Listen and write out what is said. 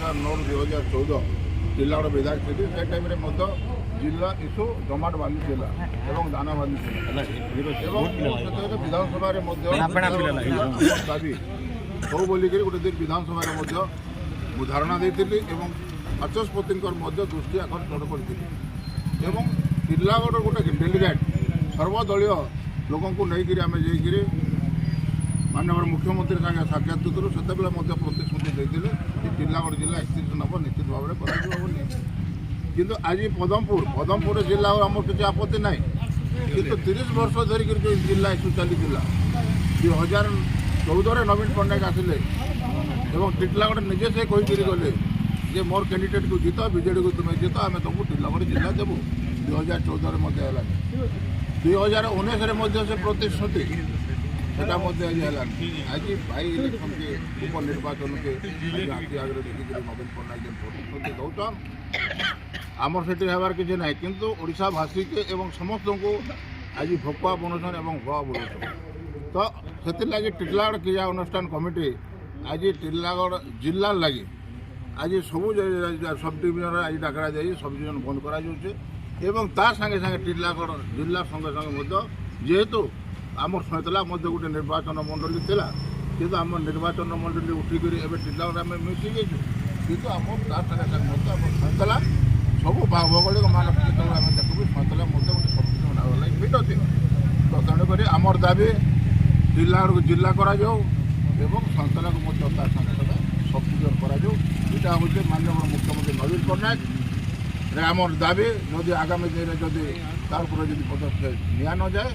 2009-2014 ଜିଲ୍ଲାର ବିଧାୟକ ଥିଲି। ସେ ଟାଇମ୍ରେ ମଧ୍ୟ ଜିଲ୍ଲା ଇସ୍ୟୁ ଜମାଟ ବାନ୍ଧିଥିଲା ଏବଂ ଦାନା ବାନ୍ଧିଥିଲା ଏବଂ ସେତେବେଳେ ବିଧାନସଭାରେ ମଧ୍ୟ ଦାବି ହଉ ବୋଲିକରି ଗୋଟେ ଦିନ ବିଧାନସଭାରେ ମଧ୍ୟ ମୁଁ ଧାରଣା ଦେଇଥିଲି ଏବଂ ବାଚସ୍ପତିଙ୍କର ମଧ୍ୟ ଦୃଷ୍ଟି ଆକର୍ଷଣ କରିଥିଲି ଏବଂ ଟିର୍ଲାଗଡ଼ର ଗୋଟେ ଡେଲିଗେଟ୍ ସର୍ବଦଳୀୟ ଲୋକଙ୍କୁ ନେଇକରି ଆମେ ଯାଇକରି ମାନ୍ୟବର ମୁଖ୍ୟମନ୍ତ୍ରୀ ସାଙ୍ଗେ ସାକ୍ଷାତ କରିଥିଲୁ। ସେତେବେଳେ ମଧ୍ୟ ପ୍ରତିଶ୍ରୁତି ଦେଇଥିଲେ ଯେ ଟିର୍ଲାଗଡ଼ ଜିଲ୍ଲା 31 ନମ୍ବର ନିଶ୍ଚିତ ଭାବରେ କରାଯିବ ବୋଲି। କିନ୍ତୁ ଆଜି ପଦମପୁର ଜିଲ୍ଲା ଆମର କିଛି ଆପତ୍ତି ନାହିଁ, କିନ୍ତୁ 30 ବର୍ଷ ଧରିକରି ଯେଉଁ ଜିଲ୍ଲା ଇସ୍ୟୁ ଚାଲିଥିଲା 2014ରେ ନବୀନ ପଟ୍ଟନାୟକ ଆସିଲେ ଏବଂ ଟିର୍ଲାଗଡ଼ ନିଜେ ସେ କହିକରି ଗଲେ ଯେ ମୋର କ୍ୟାଣ୍ଡିଡେଟ୍କୁ ଜିତ, ବିଜେଡ଼ିକୁ ତୁମେ ଜିତ, ଆମେ ତୁମକୁ ଟିର୍ଲାଗଡ଼ ଜିଲ୍ଲା ଦେବୁ। 2014ରେ ମଧ୍ୟ ହେଲାନି, 2019ରେ ମଧ୍ୟ ସେ ପ୍ରତିଶ୍ରୁତି সেটা মধ্যে আজ হেলান। আজ বাই ইলেকশনকে উপনির্বাচনকে আখি আগে দেখিকি নবীন পট্টনায়ক যেন প্রতিশ্রুতি দৌছন আমার সেটি হবার কিছু নাই, কিন্তু ওড়িশা ভাষীকে এবং সমস্ত আজ ভকুয়া বনছন এবং ভুয়া বলছন। তো সেলাগি টির্লাগড় ক্রিয়া অনুষ্ঠান কমিটি আজ টির্লাগড় জিল্লার লাগি আজ সবু সব ডিভিজনের আজ ডাকরা যাই, সব ডিভিজন বন্ধ করা যাচ্ছে এবং তার সঙ্গে সঙ্গে টির্লাগড় জিল্লার সঙ্গে সঙ্গে মধ্যে যেহেতু আমার সৈতলা মধ্যে গোটে নির্বাচন মন্ডলী লা, কিন্তু আমার নির্বাচন মন্ডলী উঠিকি এবার টির্লাগড় আমি মিশি যাইছু, কিন্তু আমার তার সাথে সাথে মধ্যে আমার সৈতলা সবু ভৌগোলিক মান যেতবে আমি দেখবি সৈতলা মধ্যে গোটে শক্তি বনাবার লাগে ফিট আছে। তো তেণুকরি আমার দাবি টির্লাগড়কে জিল্লা করা যাও এবং সৈতলাকে মধ্যে তার সাথে সাথে শক্তিজন করা যাও। এটা হচ্ছে মাননীয় মুখ্যমন্ত্রী নবীন পট্টনায়ক আমার দাবি। যদি আগামী দিনে যদি তার উপরে যদি পদক্ষেপ নেওয়া যায়